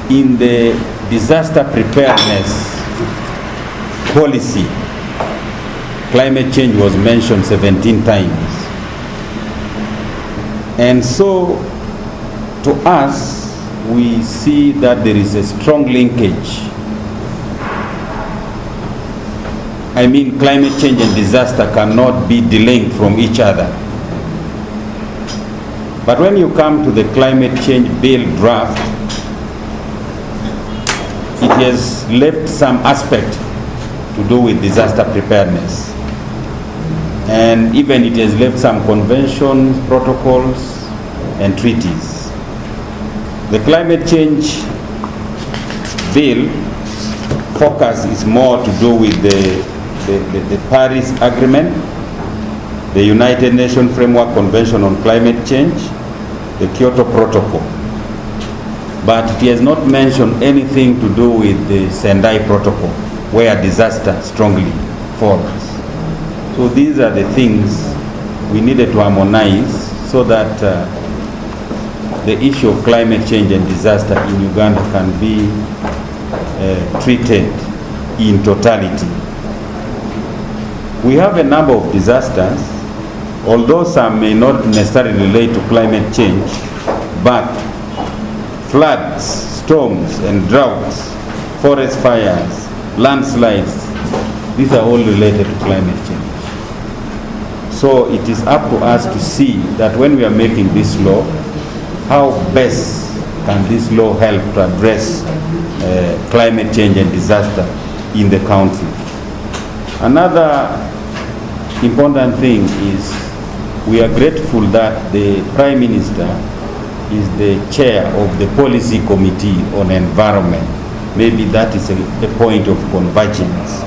In the disaster preparedness policy, climate change was mentioned 17 times. And so, to us, we see that there is a strong linkage. I mean, climate change and disaster cannot be delinked from each other. But when you come to the climate change bill draft, it has left some aspect to do with disaster preparedness. And even it has left some conventions, protocols, and treaties. The climate change bill focus is more to do with the Paris Agreement, the United Nations Framework Convention on Climate Change, the Kyoto Protocol. But it has not mentioned anything to do with the Sendai Protocol, where disaster strongly falls. So these are the things we needed to harmonize so that the issue of climate change and disaster in Uganda can be treated in totality. We have a number of disasters, although some may not necessarily relate to climate change, but floods, storms and droughts, forest fires, landslides, these are all related to climate change. So it is up to us to see that when we are making this law, how best can this law help to address climate change and disaster in the country. Another important thing is we are grateful that the Prime Minister is the chair of the Policy Committee on Environment. Maybe that is a point of convergence.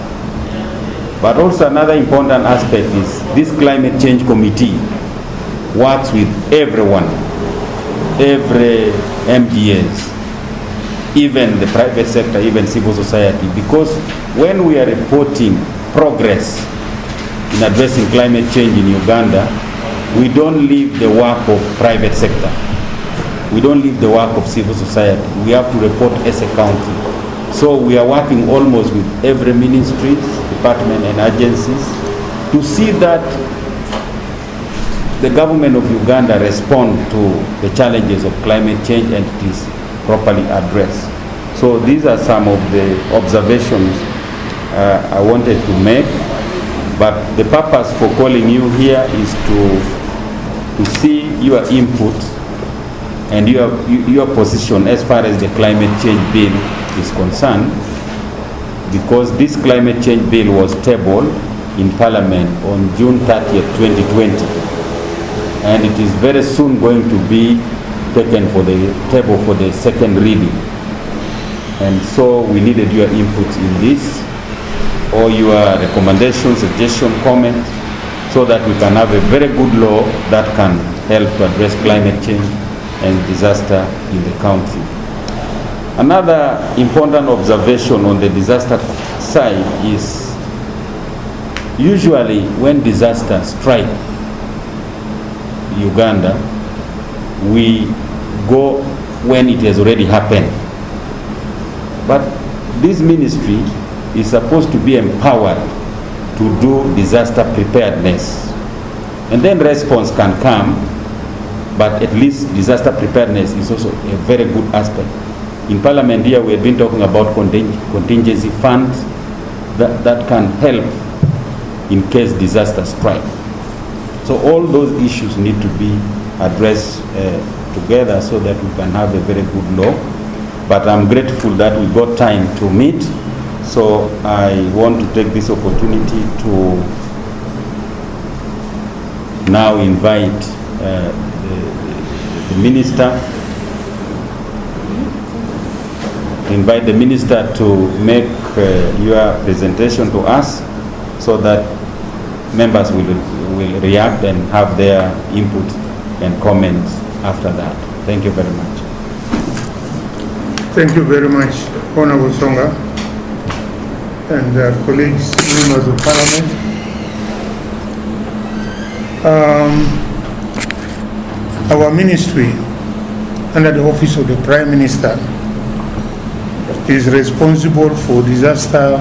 But also another important aspect is this climate change committee works with everyone, every MDAs, even the private sector, even civil society, because when we are reporting progress in addressing climate change in Uganda, we don't leave the work of private sector. We don't leave the work of civil society. We have to report as a country. So we are working almost with every ministry, department and agencies to see that the government of Uganda respond to the challenges of climate change and it is properly addressed. So these are some of the observations I wanted to make, but the purpose for calling you here is to see your input and your position as far as the climate change bill is concerned, because this climate change bill was tabled in Parliament on June 30th, 2020, and it is very soon going to be taken for the table for the second reading. And so we needed your input in this, or your recommendations, suggestions, comments, so that we can have a very good law that can help to address climate change and disaster in the country. Another important observation on the disaster side is usually when disasters strike Uganda, we go when it has already happened. But this ministry is supposed to be empowered to do disaster preparedness. And then response can come, but at least disaster preparedness is also a very good aspect. In Parliament here, we have been talking about contingency funds that can help in case disaster strike. So all those issues need to be addressed together so that we can have a very good law. But I'm grateful that we got time to meet. So I want to take this opportunity to now invite the minister to make your presentation to us so that members will react and have their input and comments after that. Thank you very much. Thank you very much, Honorable Songa, and colleagues, members of Parliament. Our ministry under the office of the Prime Minister, is responsible for disaster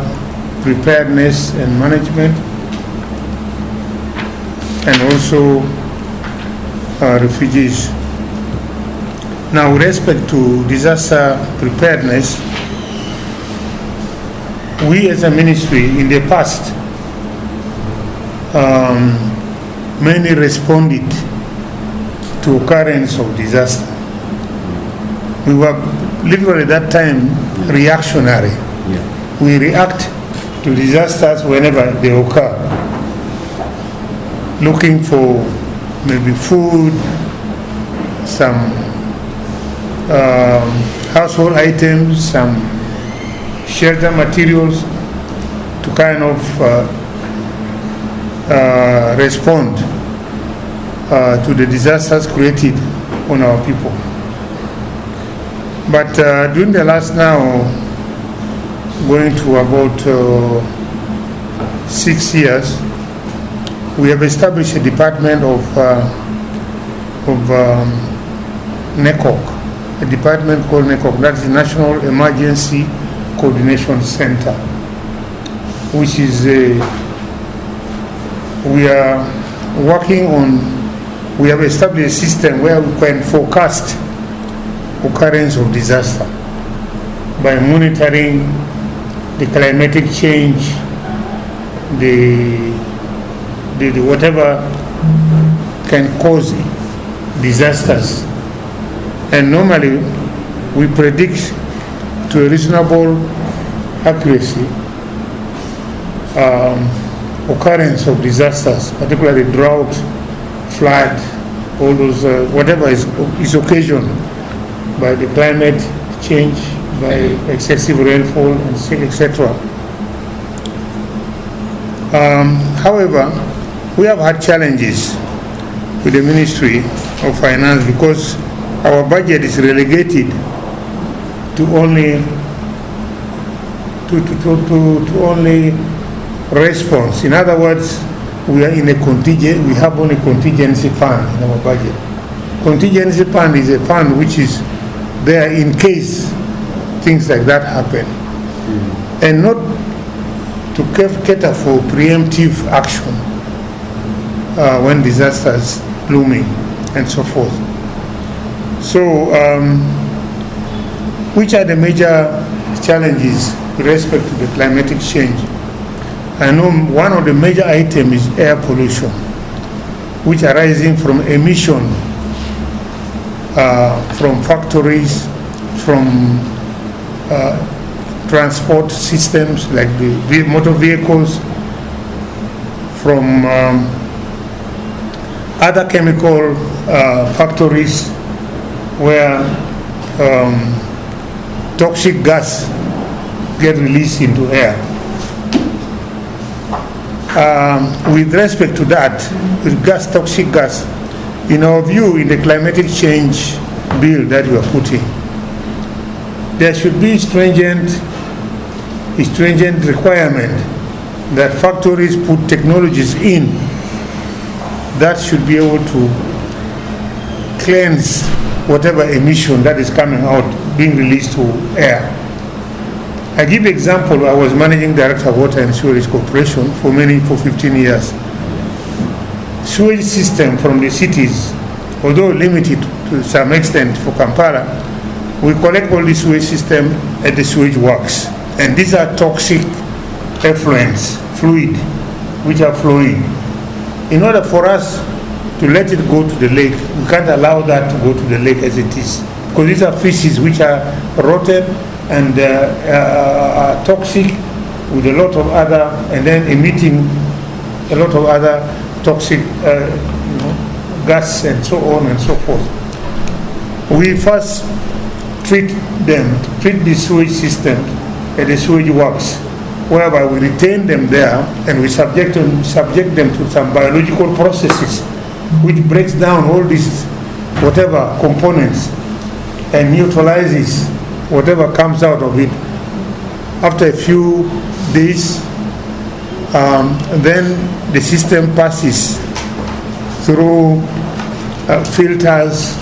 preparedness and management, and also refugees. Now, with respect to disaster preparedness, we as a ministry in the past mainly responded to occurrence of disaster. We were literally at that time reactionary. Yeah. We react to disasters whenever they occur, looking for maybe food, some household items, some shelter materials to kind of respond to the disasters created on our people. But during the last now, going to about 6 years, we have established a department of NECOC, a department called NECOC, that's the National Emergency Coordination Center, which is we are working on, we have established a system where we can forecast occurrence of disaster by monitoring the climatic change, the whatever can cause disasters. And normally we predict to a reasonable accuracy occurrence of disasters, particularly drought, flood, all those, whatever is occasioned by the climate change, by excessive rainfall, etc. However, we have had challenges with the Ministry of Finance because our budget is relegated to only only response. In other words, we are in a contingent. We have only contingency fund in our budget. Contingency fund is a fund which is there in case things like that happen, and not to cater for preemptive action when disasters looming and so forth. So, which are the major challenges with respect to the climatic change? I know one of the major items is air pollution, which arising from emission from factories, from transport systems like the motor vehicles, from other chemical factories where toxic gas get released into air. With respect to that, with toxic gas, in our view, in the climatic change bill that we are putting, there should be stringent requirement that factories put technologies in that should be able to cleanse whatever emission that is coming out, being released to air. I give example, I was managing director of Water and Sewerage Corporation for 15 years. Sewage system from the cities, although limited to some extent for Kampala, we collect all the sewage system at the sewage works. And these are toxic effluents, fluid, which are flowing. In order for us to let it go to the lake, we can't allow that to go to the lake as it is. Because these are fishes which are rotten and are toxic with a lot of other, and then emitting a lot of other toxic gas and so on and so forth. We first treat the sewage system at the sewage works, whereby we retain them there and we subject them to some biological processes which breaks down all these whatever components and neutralizes whatever comes out of it. After a few days, then the system passes through filters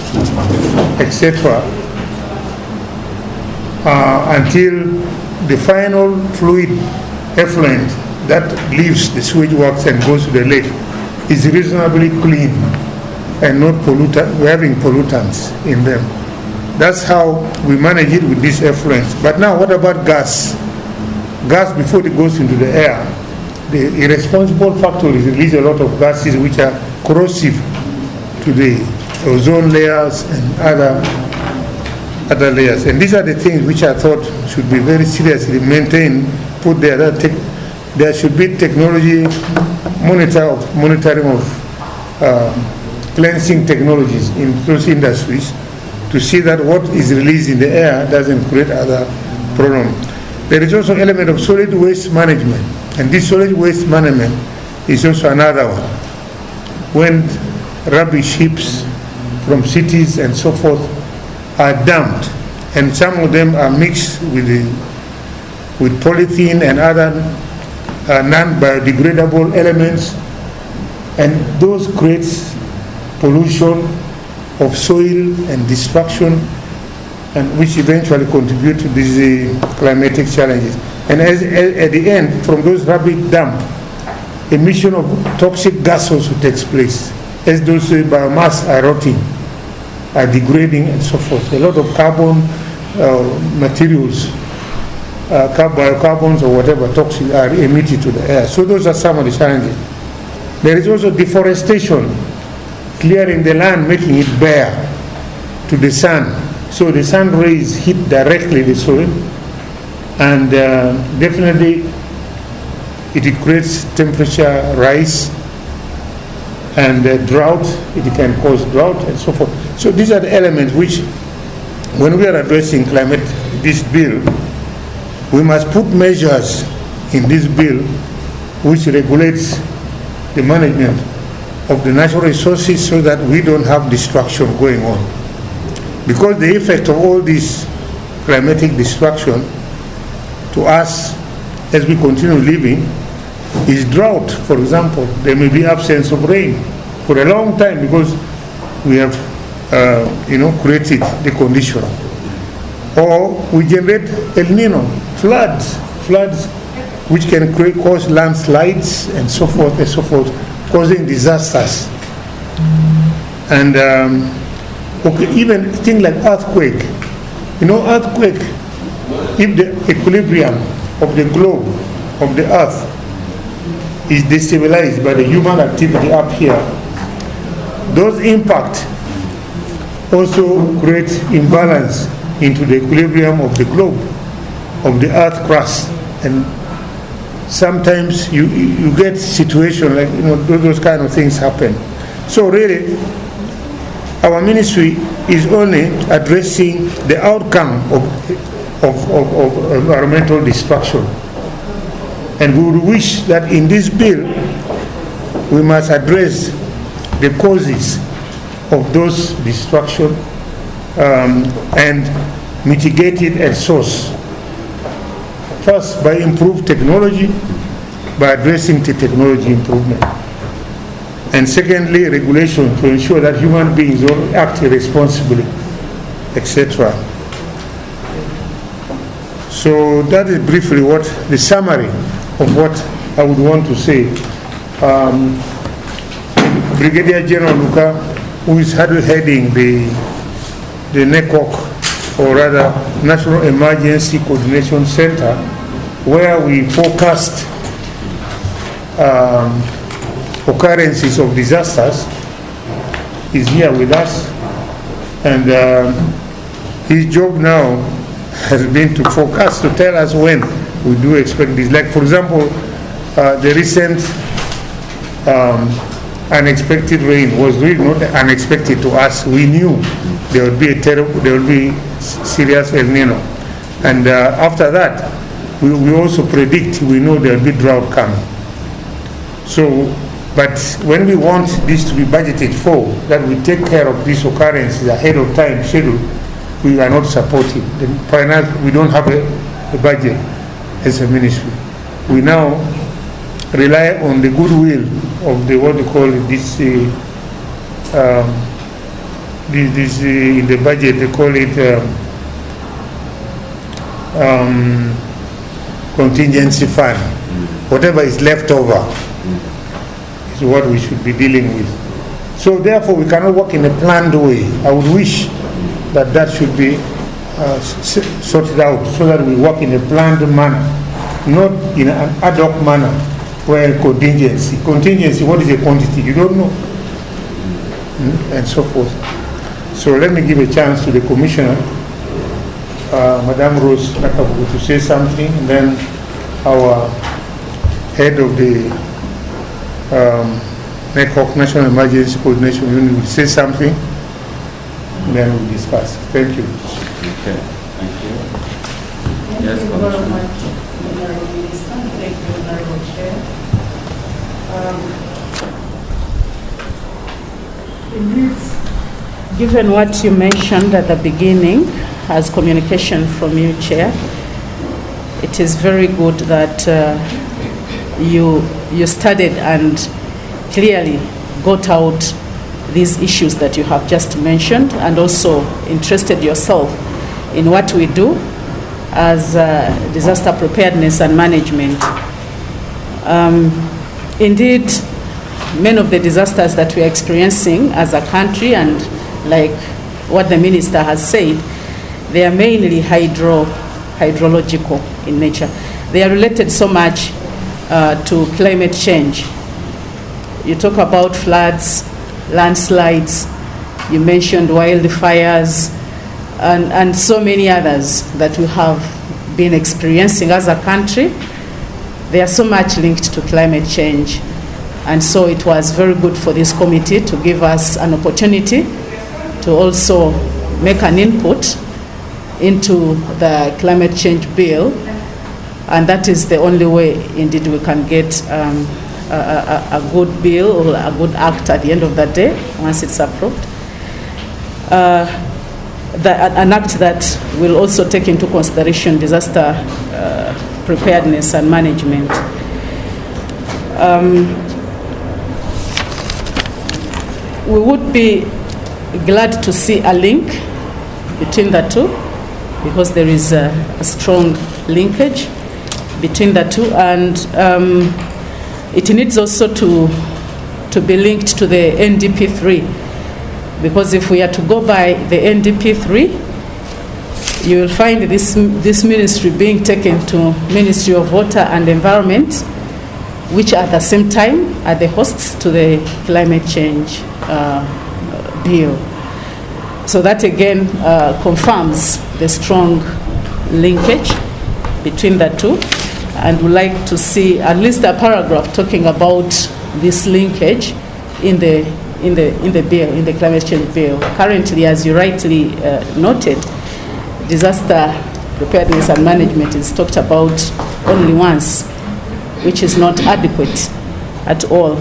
etc., until the final fluid effluent that leaves the sewage works and goes to the lake is reasonably clean and not we're having pollutants in them. That's how we manage it with this effluent. But now what about gas? Gas, before it goes into the air, the irresponsible factories release a lot of gases which are corrosive to the ozone layers and other layers. And these are the things which I thought should be very seriously maintained, put there. There should be technology monitoring of cleansing technologies in those industries to see that what is released in the air doesn't create other problems. There is also an element of solid waste management, and this solid waste management is also another one. When rubbish heaps from cities and so forth are dumped, and some of them are mixed with polythene and other non-biodegradable elements, and those creates pollution of soil and destruction, and which eventually contribute to these climatic challenges. And at the end, from those rubbish dump, emission of toxic gas also takes place, as those biomass are rotting, are degrading and so forth. A lot of carbon materials, biocarbons or whatever toxic are emitted to the air. So those are some of the challenges. There is also deforestation, clearing the land, making it bare to the sun. So the sun rays hit directly the soil, and definitely it creates temperature rise and drought. It can cause drought and so forth. So these are the elements which, when we are addressing climate, this bill, we must put measures in this bill which regulates the management of the natural resources so that we don't have destruction going on. Because the effect of all this climatic destruction to us as we continue living is drought, for example. There may be absence of rain for a long time because we have created the condition. Or we generate El Nino, floods which can cause landslides and so forth, causing disasters. And even things like earthquake. Earthquake, if the equilibrium of the globe, of the earth, is destabilized by the human activity up here, those impacts also create imbalance into the equilibrium of the globe, of the earth crust. And sometimes you get situations like, those kind of things happen. So really, our ministry is only addressing the outcome of environmental destruction. And we would wish that in this bill, we must address the causes of those destruction and mitigate it at source. First, by improved technology, by addressing the technology improvement. And secondly, regulation to ensure that human beings don't act irresponsibly, etc. So that is briefly the summary of what I would want to say. Brigadier General Luka, who is heading the NECOC, or rather National Emergency Coordination Center, where we forecast occurrences of disasters, is here with us. And his job now has been to forecast, to tell us when we do expect this. Like, for example, the recent unexpected rain was really not unexpected to us. We knew there would be serious El Nino. And after that, we also predict, we know there will be drought coming. So, but when we want this to be budgeted for, that we take care of these occurrences ahead of time schedule, we are not supporting. We don't have a budget as a ministry. We now rely on the goodwill of this in the budget they call it contingency fund. Whatever is left over is what we should be dealing with. So therefore we cannot work in a planned way. I would wish that should be sorted out so that we work in a planned manner, not in an ad hoc manner where contingency, what is a quantity? You don't know. And so forth. So let me give a chance to the Commissioner, Madame Rose Nakabu, to say something, and then our head of the NECOC, National Emergency Coordination Unit, will say something, and then we'll discuss. Thank you. Okay, thank you. Thank Yes, you very Commissioner. much, Honorable Minister. Thank you, Honorable Chair. Indeed, given what you mentioned at the beginning as communication from you, Chair, it is very good that you studied and clearly got out these issues that you have just mentioned, and also interested yourself in what we do as disaster preparedness and management. Indeed, many of the disasters that we are experiencing as a country, and like what the Minister has said, they are mainly hydrological in nature. They are related so much to climate change. You talk about floods, landslides, you mentioned wildfires, and so many others that we have been experiencing as a country. They are so much linked to climate change. And so it was very good for this committee to give us an opportunity to also make an input into the climate change bill. And that is the only way, indeed, we can get a good bill or a good act at the end of the day, once it's approved. An act that will also take into consideration disaster preparedness and management. We would be glad to see a link between the two, because there is a strong linkage between the two, and it needs also to be linked to the NDP3, because if we are to go by the NDP3, you will find this ministry being taken to Ministry of Water and Environment, which at the same time are the hosts to the climate change bill. So that again confirms the strong linkage between the two, and we'd like to see at least a paragraph talking about this linkage in the bill, in the climate change bill. Currently, as you rightly noted, disaster preparedness and management is talked about only once, which is not adequate at all.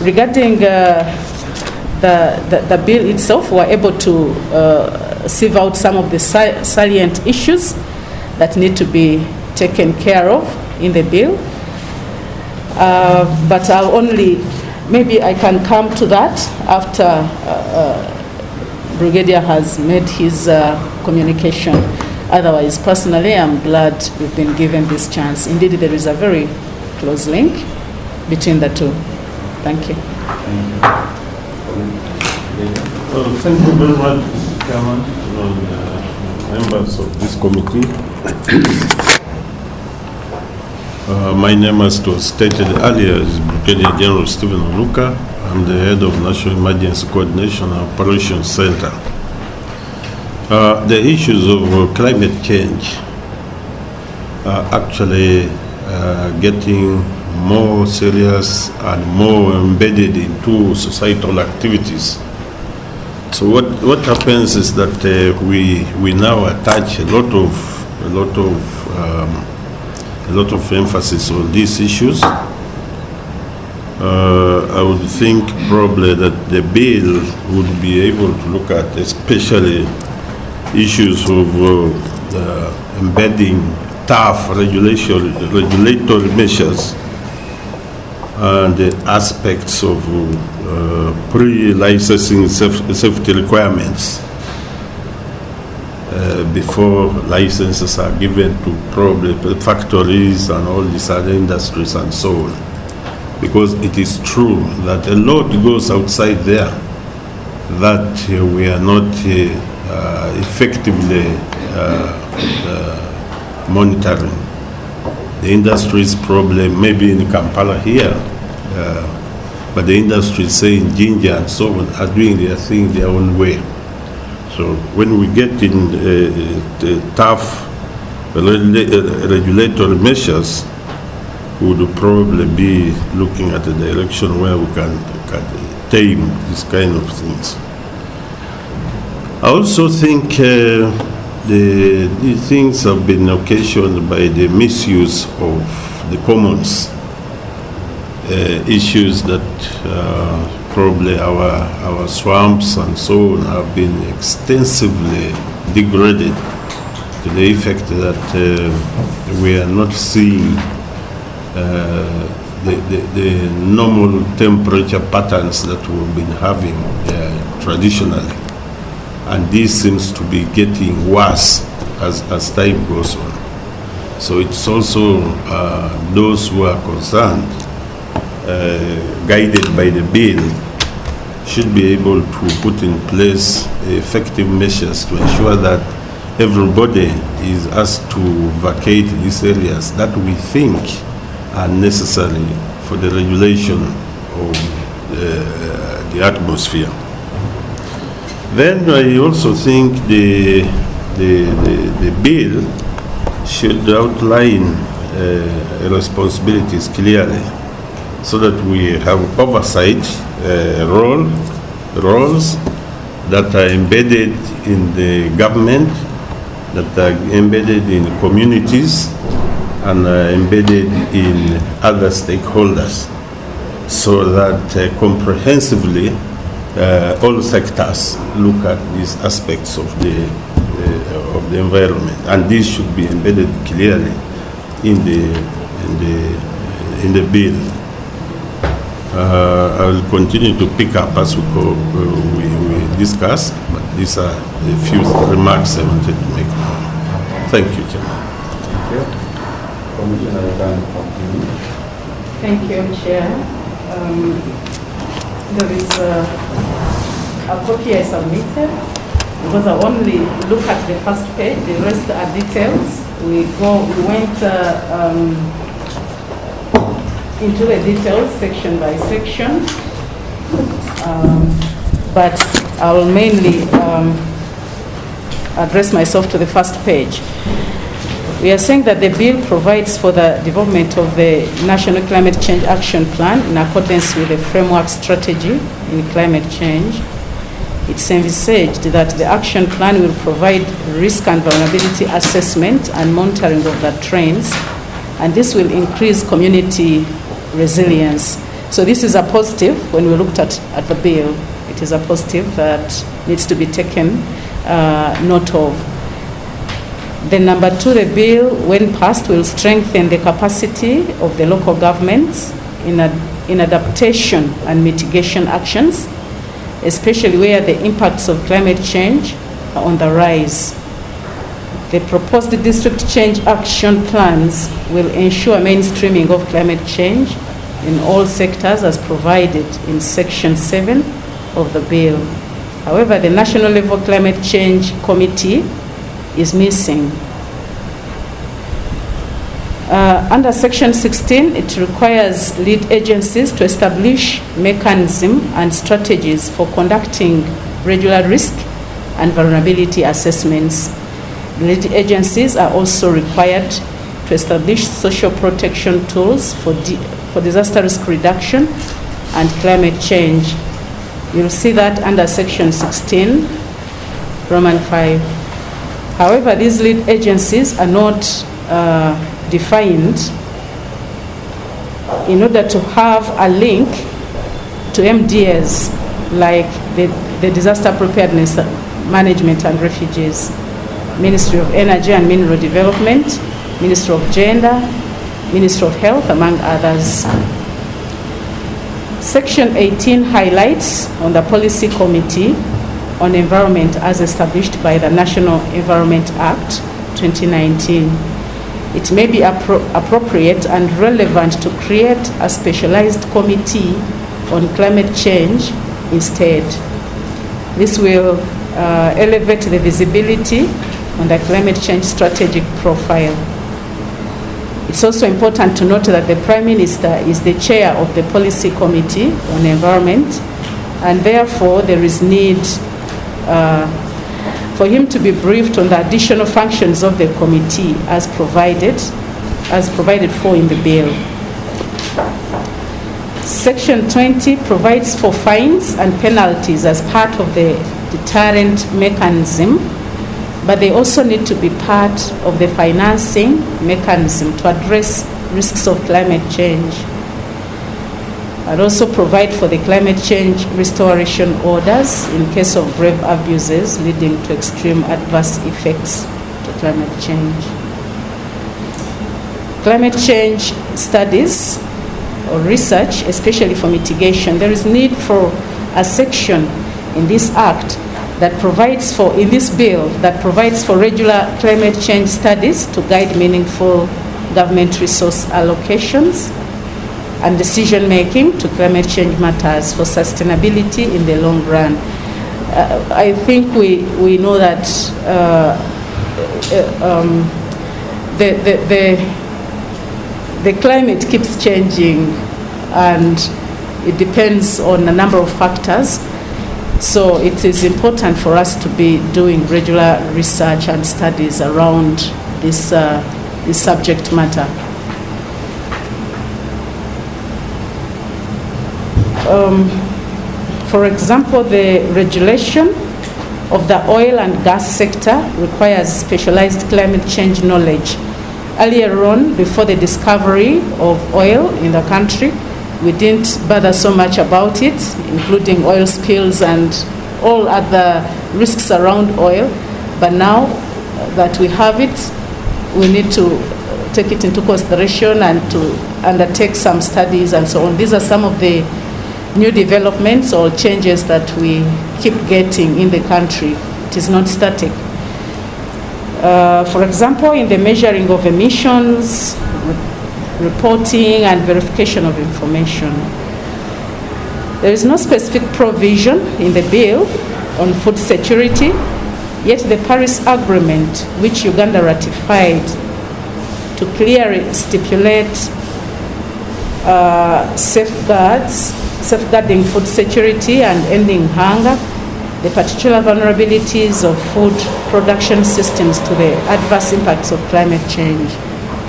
Regarding the bill itself, we're able to sieve out some of the salient issues that need to be taken care of in the bill. But maybe I can come to that after Brigadier has made his communication. Otherwise, personally, I'm glad we've been given this chance. Indeed, there is a very close link between the two. Thank you. Thank you very much, Mr. Chairman, and members of this committee. My name, as was stated earlier, is Brigadier General Stephen Onuka. I'm the head of National Emergency Coordination and Operations Center. The issues of climate change are actually getting more serious and more embedded into societal activities. So what happens is that we now attach a lot of emphasis on these issues. I would think probably that the bill would be able to look at especially issues of embedding tough regulatory measures and aspects of pre-licensing safety requirements before licenses are given to probably factories and all these other industries and so on. Because it is true that a lot goes outside there that we are not effectively monitoring. The industry's problem, maybe in Kampala here, but the industry, say in Jinja and so on, are doing their thing their own way. So when we get in tough regulatory measures, we would probably be looking at a direction where we can tame this kind of things. I also think these things have been occasioned by the misuse of the commons, issues that probably our swamps and so on have been extensively degraded to the effect that we are not seeing the normal temperature patterns that we've been having traditionally. And this seems to be getting worse as time goes on. So it's also those who are concerned, guided by the bill, should be able to put in place effective measures to ensure that everybody is asked to vacate these areas that we think are necessary for the regulation of the atmosphere. Then I also think the bill should outline responsibilities clearly, so that we have oversight roles that are embedded in the government, that are embedded in communities, and are embedded in other stakeholders, so that comprehensively all sectors look at these aspects of the environment, and this should be embedded clearly in the bill. I will continue to pick up as we discuss, but these are a few remarks I wanted to make now. Thank you, Chairman. Thank you. Commissioner, you can continue. Thank you, Chair. There is a copy I submitted, because I only look at the first page, the rest are details. We went into the details section by section, but I will mainly address myself to the first page. We are saying that the bill provides for the development of the National Climate Change Action Plan in accordance with the framework strategy in climate change. It's envisaged that the action plan will provide risk and vulnerability assessment and monitoring of the trends, and this will increase community resilience. So this is a positive when we looked at the bill. It is a positive that needs to be taken note of. Then number two, the bill, when passed, will strengthen the capacity of the local governments in adaptation and mitigation actions, especially where the impacts of climate change are on the rise. The proposed district change action plans will ensure mainstreaming of climate change in all sectors as provided in Section 7 of the bill. However, the National Level Climate Change Committee is missing. Under Section 16, it requires lead agencies to establish mechanisms and strategies for conducting regular risk and vulnerability assessments. Lead agencies are also required to establish social protection tools for disaster risk reduction and climate change. You'll see that under Section 16, Roman 5. However, these lead agencies are not defined in order to have a link to MDS, like the Disaster Preparedness Management and Refugees, Ministry of Energy and Mineral Development, Ministry of Gender, Ministry of Health, among others. Section 18 highlights on the Policy Committee on Environment as established by the National Environment Act 2019. It may be appropriate and relevant to create a specialized committee on climate change instead. This will elevate the visibility on the climate change strategic profile. It's also important to note that the Prime Minister is the chair of the Policy Committee on Environment, and therefore there is need for him to be briefed on the additional functions of the committee as provided for in the bill. Section 20 provides for fines and penalties as part of the deterrent mechanism, but they also need to be part of the financing mechanism to address risks of climate change, and also provide for the climate change restoration orders in case of grave abuses leading to extreme adverse effects to climate change. Climate change studies or research, especially for mitigation, there is need for a section in this act that provides for, in this bill, that provides for regular climate change studies to guide meaningful government resource allocations and decision-making to climate change matters for sustainability in the long run. I think we know that the climate keeps changing and it depends on a number of factors. So it is important for us to be doing regular research and studies around this subject matter. For example, the regulation of the oil and gas sector requires specialized climate change knowledge. Earlier on, before the discovery of oil in the country, we didn't bother so much about it, including oil spills and all other risks around oil. But now that we have it, we need to take it into consideration and to undertake some studies and so on. These are some of the new developments or changes that we keep getting in the country. It is not static. For example, in the measuring of emissions, reporting and verification of information. There is no specific provision in the bill on food security, yet the Paris Agreement, which Uganda ratified, to clearly stipulate safeguarding food security and ending hunger, the particular vulnerabilities of food production systems to the adverse impacts of climate change.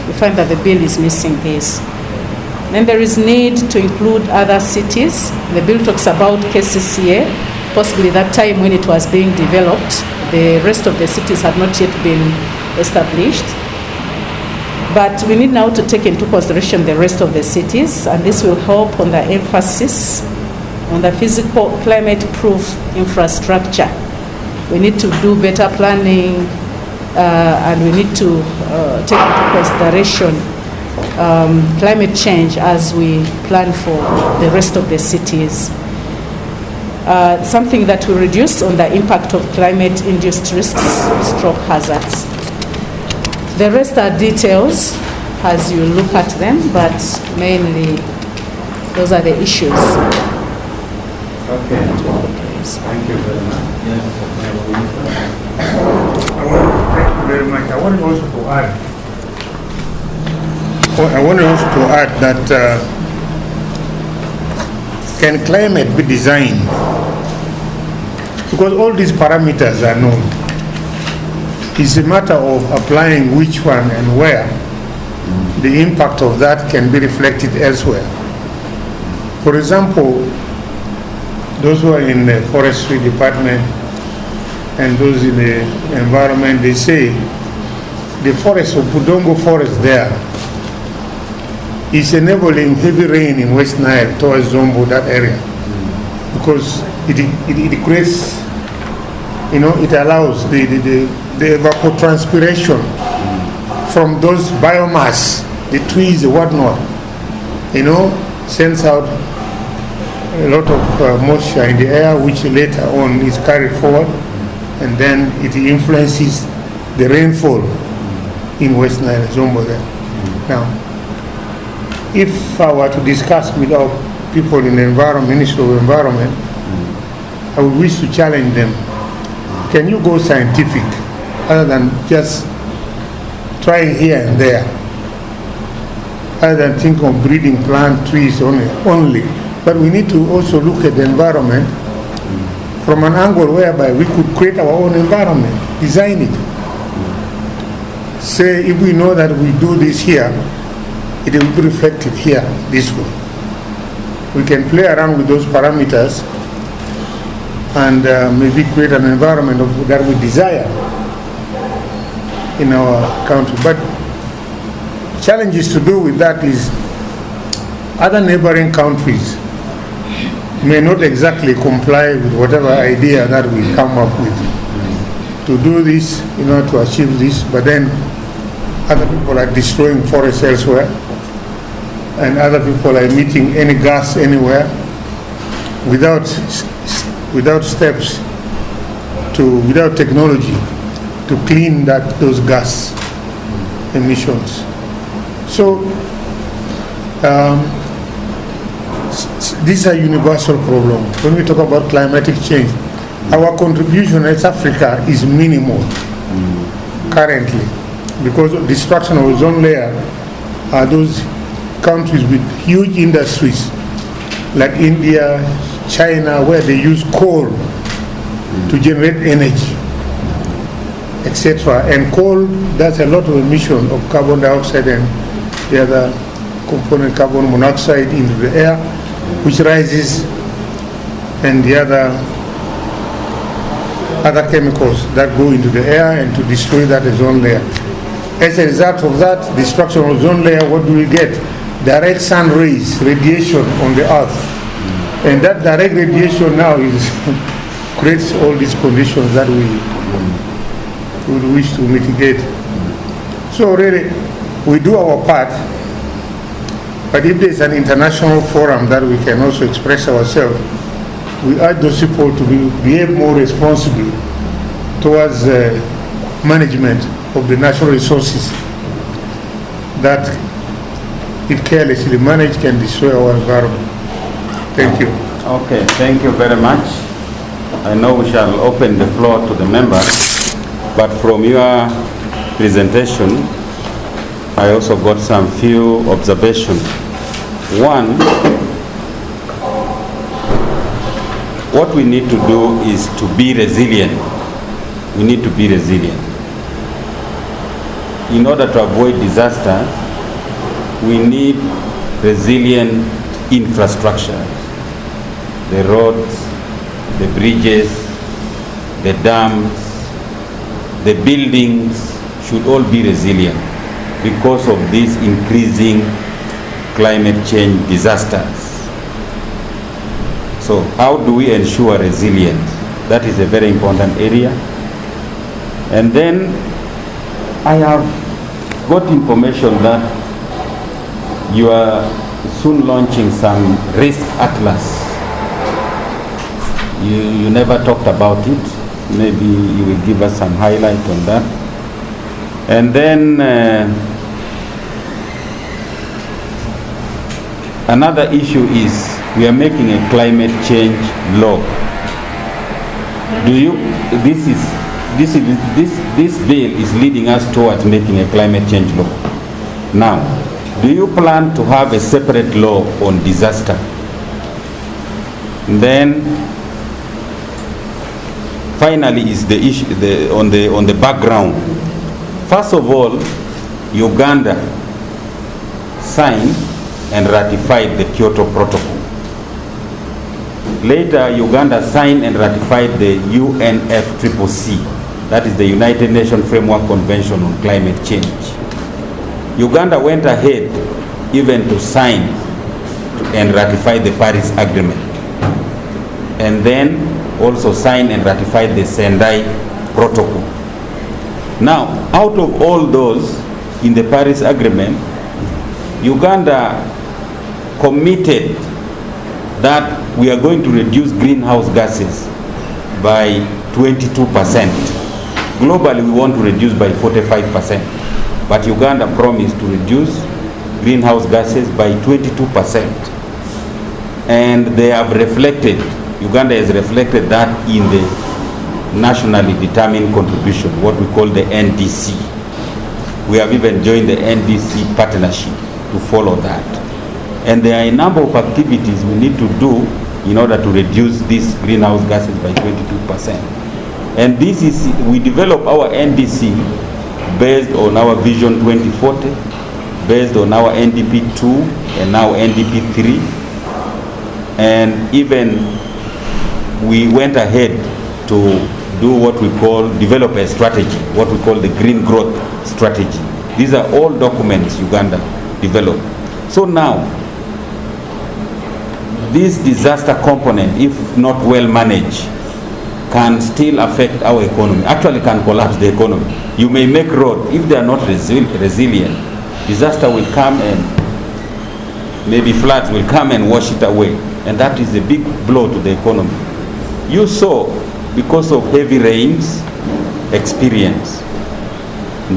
We find that the bill is missing this. Then there is need to include other cities. The bill talks about KCCA, possibly that time when it was being developed. The rest of the cities had not yet been established. But we need now to take into consideration the rest of the cities, and this will help on the emphasis on the physical climate-proof infrastructure. We need to do better planning, and we need to take into consideration climate change as we plan for the rest of the cities. Something that will reduce on the impact of climate-induced risks, stroke hazards. The rest are details as you look at them, but mainly those are the issues. Okay. Thank you very much. Thank you very much. I wanted also to add that can climate be designed? Because all these parameters are known. It's a matter of applying which one and where the impact of that can be reflected elsewhere. For example, those who are in the forestry department and those in the environment, they say the forest of Budongo forest there is enabling heavy rain in West Nile towards Zombo, that area, because it creates, it allows the evapotranspiration from those biomass, the trees, the whatnot, sends out a lot of moisture in the air, which later on is carried forward, and then it influences the rainfall in West Nile, Zombo there. Now, if I were to discuss with our people in the Ministry of Environment, I would wish to challenge them. Can you go scientific other than just trying here and there? Other than think of breeding plant trees only. But we need to also look at the environment from an angle whereby we could create our own environment, design it. Say if we know that we do this here, it will be reflected here this way. We can play around with those parameters and maybe create an environment that we desire in our country. But challenges to do with that is other neighboring countries may not exactly comply with whatever idea that we come up with to do this, to achieve this, but then other people are destroying forests elsewhere, and other people are emitting any gas anywhere without steps without technology to clean those gas emissions. So these are universal problems. When we talk about climatic change, our contribution as Africa is minimal currently, because of destruction of ozone layer are those countries with huge industries like India, China, where they use coal to generate energy, etc. And coal does a lot of emission of carbon dioxide and the other component, carbon monoxide, into the air, which rises, and the other chemicals that go into the air and to destroy that ozone layer. As a result of that destruction of ozone layer, what do we get? Direct sun rays, radiation on the earth. And that direct radiation now creates all these conditions that we would wish to mitigate. So really, we do our part, but if there's an international forum that we can also express ourselves, we urge those people to behave more responsibly towards management of the natural resources that, if carelessly managed, can destroy our environment. Thank you. Okay, thank you very much. I know we shall open the floor to the members, but from your presentation, I also got some few observations. One, what we need to do is to be resilient. We need to be resilient. In order to avoid disasters, we need resilient infrastructure. The roads, the bridges, the dams, the buildings should all be resilient because of these increasing climate change disasters. So how do we ensure resilience? That is a very important area. And then I have got information that you are soon launching some risk atlas. You never talked about it. Maybe you will give us some highlight on that. And then another issue is we are making a climate change law. This bill is leading us towards making a climate change law. Now, do you plan to have a separate law on disaster? And then finally is the issue on the background. First of all, Uganda signed and ratified the Kyoto Protocol. Later, Uganda signed and ratified the UNFCCC, that is the United Nations Framework Convention on Climate Change. Uganda went ahead even to sign and ratify the Paris Agreement, and then also signed and ratified the Sendai Protocol. Now, out of all those in the Paris Agreement, Uganda committed that we are going to reduce greenhouse gases by 22%. Globally, we want to reduce by 45%. But Uganda promised to reduce greenhouse gases by 22%. And they have reflected, Uganda has reflected that in the nationally determined contribution, what we call the NDC. We have even joined the NDC partnership to follow that. And there are a number of activities we need to do in order to reduce these greenhouse gases by 22%. And this is, we develop our NDC based on our Vision 2040, based on our NDP 2 and now NDP 3. And even we went ahead to do what we call, develop a strategy, what we call the green growth strategy. These are all documents Uganda developed. So now, this disaster component, if not well managed, can still affect our economy, actually can collapse the economy. You may make road, if they are not resilient, disaster will come and maybe floods will come and wash it away. And that is a big blow to the economy. You saw, because of heavy rains experience,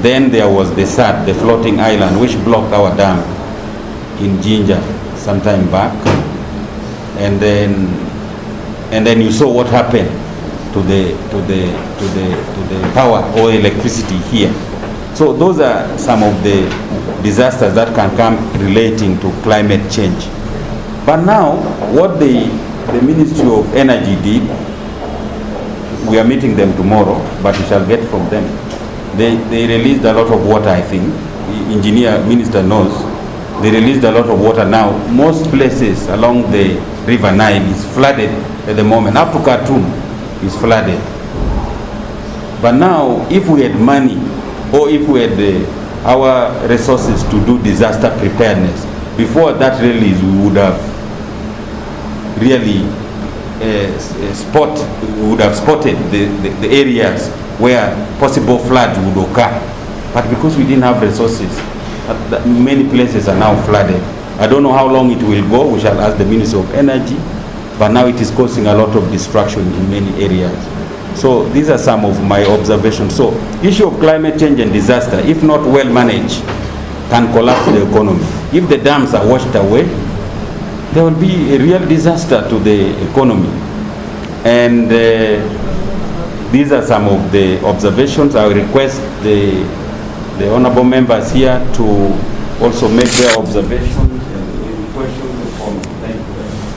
then there was the SAD, the floating island, which blocked our dam in Jinja some time back. And then you saw what happened to the power or electricity here. So those are some of the disasters that can come relating to climate change. But now, what the Ministry of Energy did, we are meeting them tomorrow, but we shall get from them. They released a lot of water, I think. The engineer minister knows. They released a lot of water now. Most places along the River Nile is flooded at the moment. Up to Khartoum is flooded. But now, if we had money, or if we had our resources to do disaster preparedness, before that release, we would have really spotted the areas where possible floods would occur. But because we didn't have resources, many places are now flooded. I don't know how long it will go. We shall ask the Ministry of Energy. But now it is causing a lot of destruction in many areas. So these are some of my observations. So issue of climate change and disaster, if not well managed, can collapse the economy. If the dams are washed away, there will be a real disaster to the economy. And these are some of the observations. I will request the honorable members here to also make their observations and any questions or comments. Thank you very much.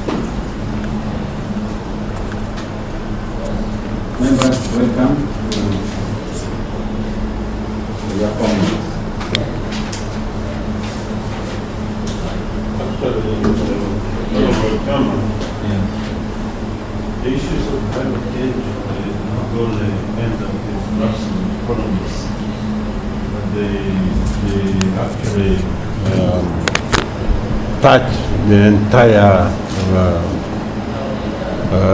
Members, welcome to your comments. The issues of climate change not only end up disrupting economies, but they actually touch the entire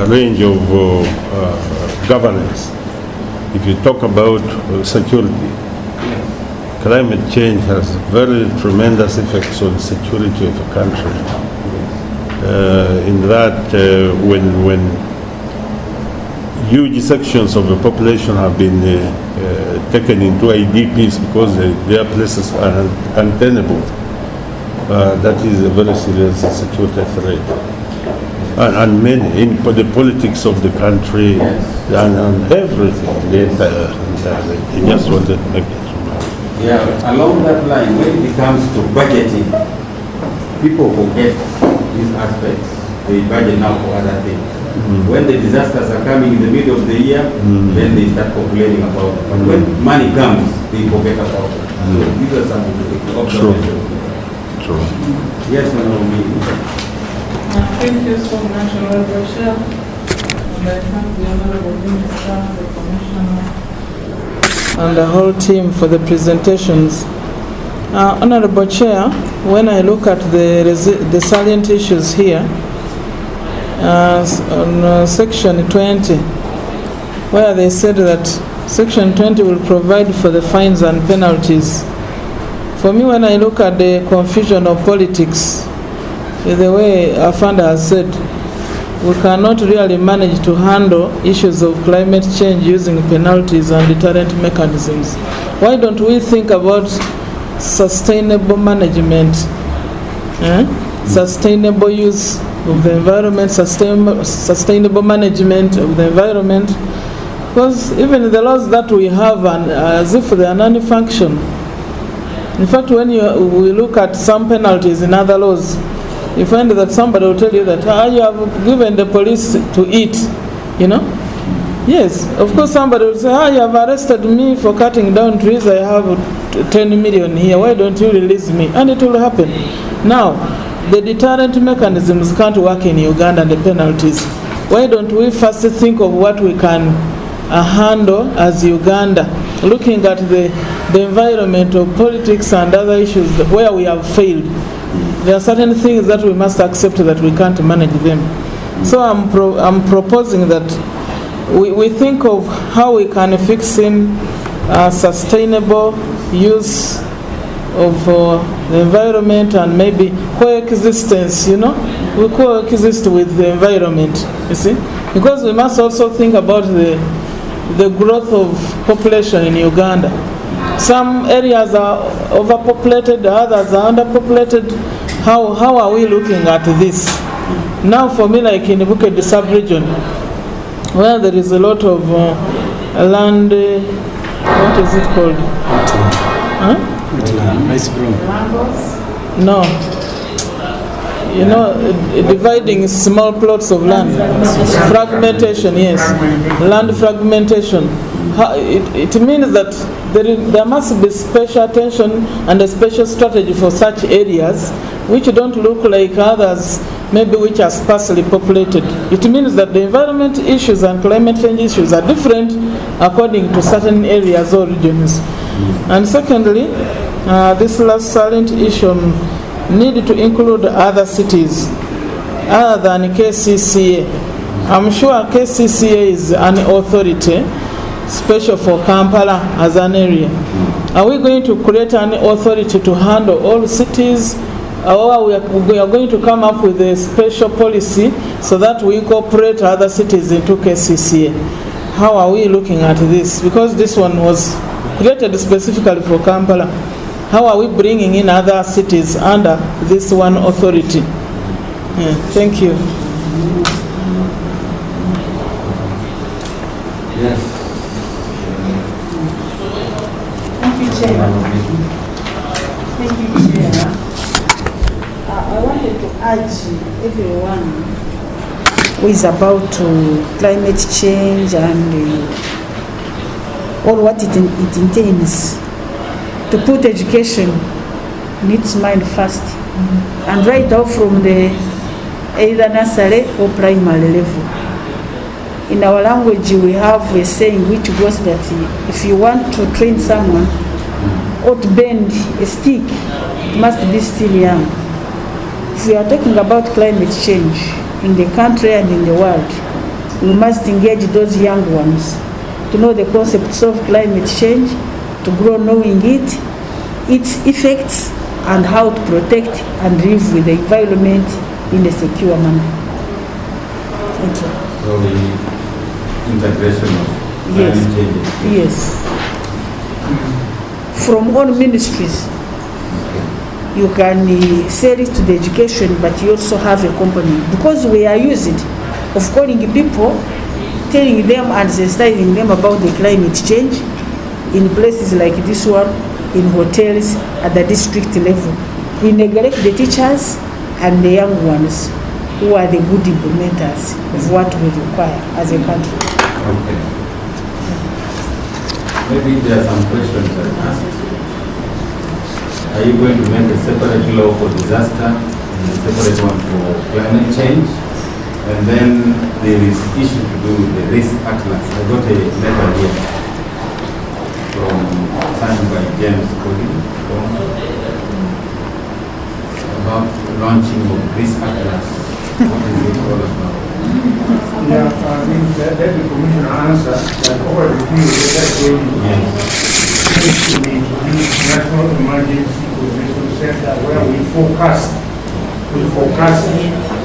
range of governance. If you talk about security, climate change has very tremendous effects on the security of a country. In that, when huge sections of the population have been taken into IDPs because their places are untenable, that is a very serious security threat. And many, in the politics of the country, and everything, the entire I just wanted to make that remark. Yeah, along that line, when it comes to budgeting, people forget these aspects. They budget now for other things. When the disasters are coming in the middle of the year, then they start complaining about it. But when money comes, they forget about it. So these are some of the observations. True. Yes, Honorable. Thank you so much, Honorable Chair. And I thank the Honorable Minister, the Commissioner, and the whole team for the presentations. Honorable Chair, when I look at the salient issues here, on Section 20, where they said that Section 20 will provide for the fines and penalties. For me, when I look at the confusion of politics, the way Afanda has said, we cannot really manage to handle issues of climate change using penalties and deterrent mechanisms. Why don't we think about sustainable management, sustainable use of the environment, sustainable management of the environment? Because even the laws that we have, as if they are non-function. In fact, when we look at some penalties in other laws, you find that somebody will tell you that you have given the police to eat, you know? Yes, of course somebody will say, you have arrested me for cutting down trees, I have 10 million here, why don't you release me? And it will happen. Now, the deterrent mechanisms can't work in Uganda, the penalties. Why don't we first think of what we can handle as Uganda, looking at the environmental politics and other issues where we have failed. There are certain things that we must accept that we can't manage them. So I'm proposing that we think of how we can fix in sustainable use of the environment and maybe coexistence, you know? We coexist with the environment, you see? Because we must also think about the growth of population in Uganda. Some areas are overpopulated, others are underpopulated. How are we looking at this? Now for me, like in Bukedi sub-region, where there is a lot of land, what is it called? Rice grown. No. You know, dividing small plots of land. Fragmentation, yes. Land fragmentation. It means that there must be special attention and a special strategy for such areas which don't look like others, maybe which are sparsely populated. It means that the environment issues and climate change issues are different according to certain areas or regions. And secondly, this last silent issue need to include other cities other than KCCA. I'm sure KCCA is an authority special for Kampala as an area. Are we going to create an authority to handle all cities, or we are going to come up with a special policy so that we incorporate other cities into KCCA? How are we looking at this? Because this one was created specifically for Kampala. How are we bringing in other cities under this one authority? Thank you. Yes. Thank you, Chair. Thank you, Chair. I wanted to urge everyone who is about climate change and all what it entails to put education in its mind first, and right off from the either nursery or primary level. In our language, we have a saying which goes that if you want to train someone or to bend a stick, it must be still young. If we are talking about climate change in the country and in the world, we must engage those young ones to know the concepts of climate change, to grow knowing it, its effects, and how to protect and live with the environment in a secure manner. Thank you. So the integration of climate change. Yes. From all ministries, you can sell it to the education, but you also have a company. Because we are used of calling people, telling them and sensitizing them about the climate change in places like this one, in hotels, at the district level. We neglect the teachers and the young ones who are the good implementers of what we require as a country. Okay. Maybe there are some questions I asked. Are you going to make a separate law for disaster and a separate one for climate change? And then there is issue to do with the risk atlas. I got a letter here signed by James Collins about launching of risk atlas. What is it all about? Yeah, I think that the commission answer that over the period that they needs to be national emergency coordination center where we forecast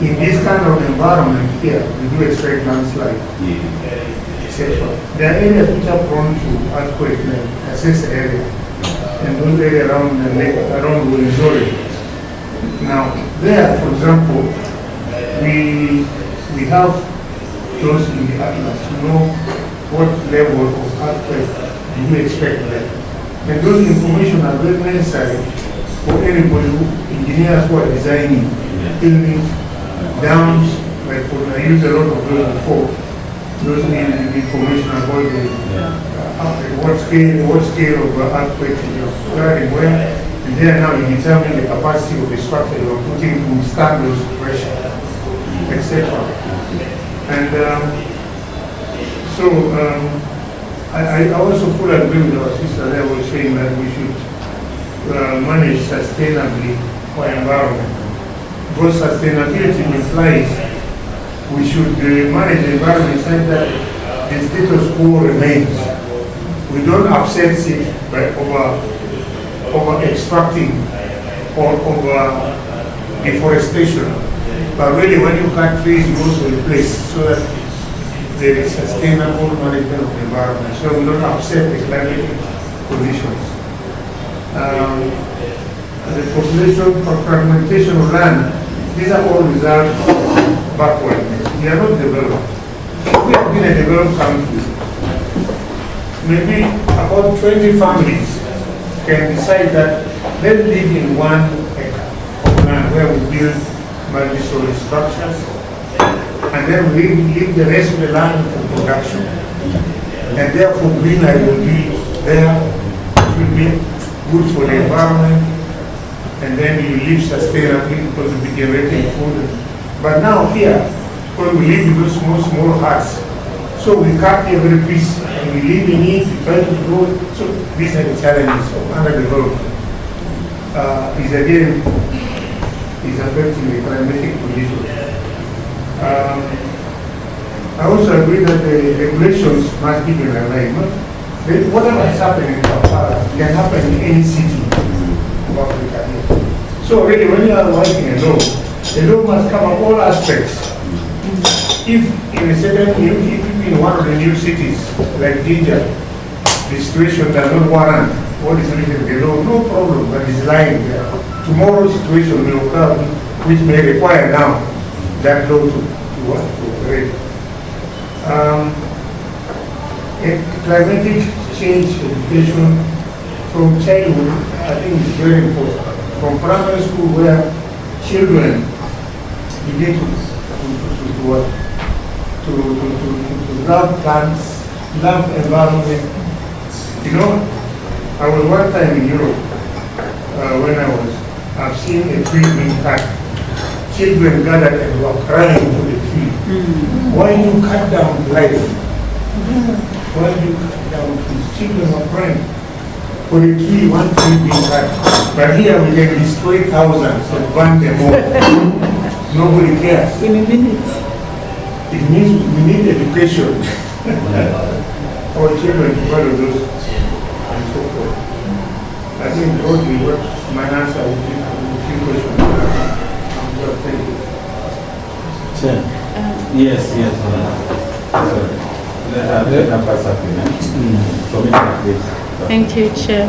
in this kind of environment here, we do expect landslide, etc. There are areas which are prone to earthquake, like assess area, and those areas around the lake, around Worizore. Now, there, for example, we have those in the atlas to know what level of earthquake do we expect there. And those information are very necessary for anybody engineers who are designing buildings, dams, like I used a lot of those before. Those need information about what scale of earthquake you're occurring where, and there now you determine the capacity of the structure you're putting to withstand those pressure, etc. And I also fully agree with our sister there was saying that we should manage sustainably our environment. Because sustainability implies we should manage the environment such that the status quo remains. We don't upset it by over extracting or over deforestation. But really when you cut trees, you also replace so that there is sustainable management of the environment. So we don't upset the climatic conditions. The population fragmentation of land, these are all results of backwardness. We are not developed. We have been a developed country. Maybe about 20 families can decide that let's live in 1 acre of land where we build multi-story structures, and then we leave the rest of the land for production. And therefore greenery will be there, it will be good for the environment, and then you live sustainably because you'll be generating food. But now here, because we live in those small huts, so we cut every piece and we live in it, we try to grow it. So these are the challenges of underdevelopment. Is affecting the climatic conditions. I also agree that the regulations must be in alignment. Whatever is happening in Kampala can happen in any city of Africa. So really when you are writing a law, the law must cover all aspects. If in a certain, if in one of the new cities, like Jinja, the situation does not warrant what is written in the law, no problem, but it's lying there. Tomorrow's situation will occur, which may require now that law to operate. Climatic change education from childhood, I think is very important. From primary school where children begin to love plants, love environment. You know, I was one time in Europe when I've seen a tree being cut. Children gathered and were crying for the tree. Why do you cut down life? Why do you cut down trees? Children are crying for the tree, one tree being cut. But here we can destroy thousands and burn them all. Nobody cares. In a minute. It means we need education. Our children to follow those and so forth. I think broadly what my answer would be a few questions. Thank you. Chair. Yes. Let her pass up. Thank you, Chair.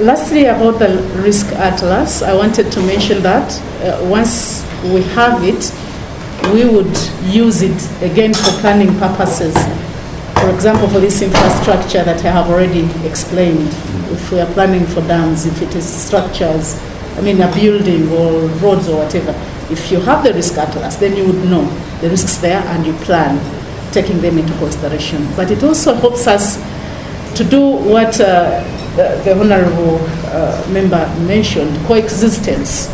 Lastly, about the risk atlas, I wanted to mention that once we have it, we would use it again for planning purposes. For example, for this infrastructure that I have already explained, if we are planning for dams, if it is structures, a building or roads or whatever, if you have the risk atlas, then you would know the risks there and you plan taking them into consideration. But it also helps us to do what the Honorable Member mentioned, coexistence.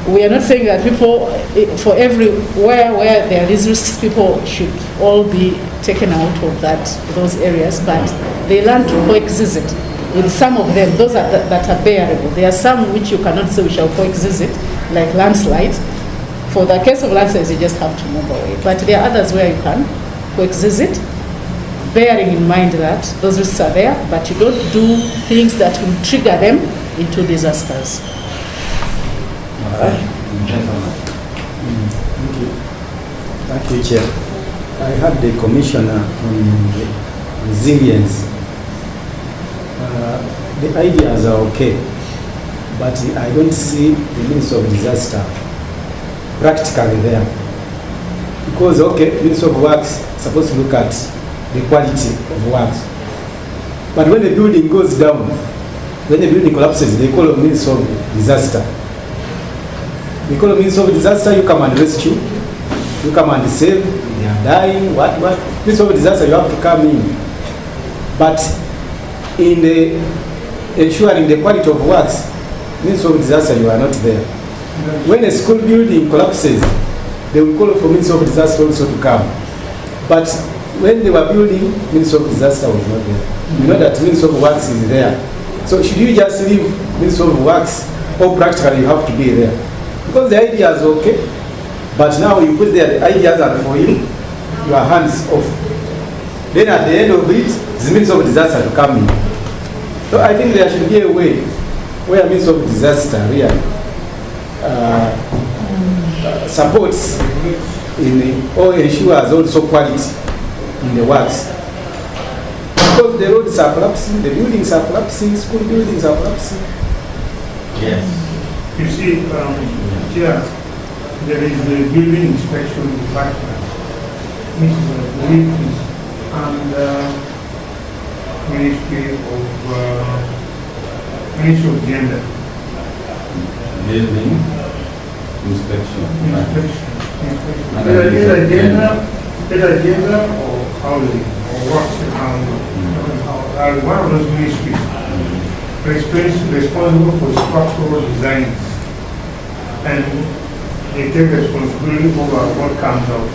We are not saying that people, for everywhere where there is risks, people should all be taken out of those areas, but they learn to coexist with some of them, those that are bearable. There are some which you cannot say we shall coexist, like landslides. For the case of landslides, you just have to move away. But there are others where you can coexist, bearing in mind that those risks are there, but you don't do things that will trigger them into disasters. Thank you, Chair. I had the Commissioner on the resilience. The ideas are okay, but I don't see the means of disaster practically there. Because, okay, Ministry of Works is supposed to look at the quality of works. But when the building goes down, when the building collapses, they call it Ministry of Disaster. They call it Ministry of Disaster, you come and rescue, you come and save, they are dying, what. Ministry of Disaster, you have to come in. But in the ensuring the quality of works, Ministry of Disaster, you are not there. When a school building collapses, they will call for Ministry of Disaster also to come. But when they were building, Ministry of Disaster was not there. You know that Ministry of Works is there. So should you just leave Ministry of Works, or practically you have to be there? Because the idea is okay, but now you put there, the ideas are for you, your hands off. Then at the end of it, it's Ministry of Disaster to come in. So I think there should be a way where Ministry of Disaster really supports or ensures also quality in the works. Because the roads are collapsing, the buildings are collapsing, school buildings are collapsing. Yes. You see, here, there is the building inspection department, which is under Ministry of Gender. Building inspection. Either gender or housing or works and housing. One of those ministries responsible for structural design, and they take responsibility over what comes out.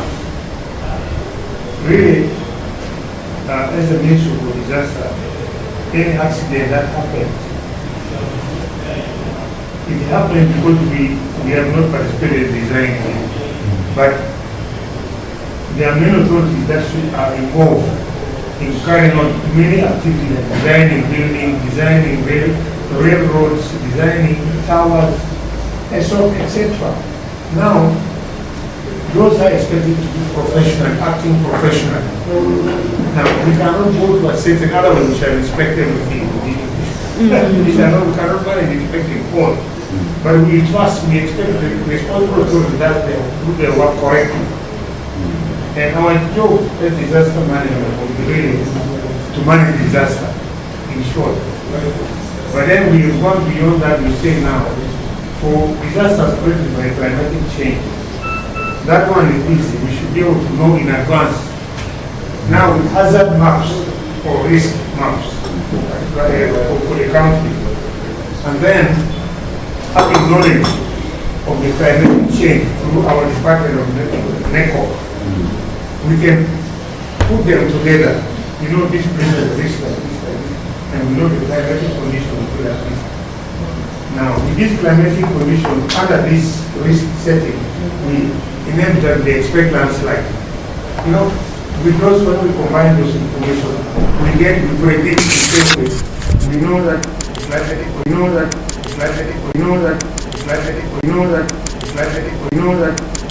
Really, as a ministry for disaster, any accident that happens, it happened because we have not participated in designing it. But there are many authorities that are involved in carrying out many activities like designing buildings, designing railroads, designing towers, and so etc. Now, those are expected to be professional, acting professional. Now, we cannot go to a certain other one which are inspect everything. We cannot manage inspecting all. But we expect the responsible authorities that they do their work correctly. And our job as disaster management will be really to manage disaster, in short. But then we have gone beyond that. We say now, for disasters created by climatic change, that one is easy. We should be able to know in advance. Now with hazard maps or risk maps for the country, and then having knowledge of the climatic change through our department of NECO, we can put them together. You know this place is this like this, and we know the climatic conditions like this. Now, with this climatic condition, under this risk setting, we inevitably expect landslide. You know, with those, when we combine those information, we predict the same way. We know that climatic, we know that climatic, we know that climatic, we know that climatic, we know that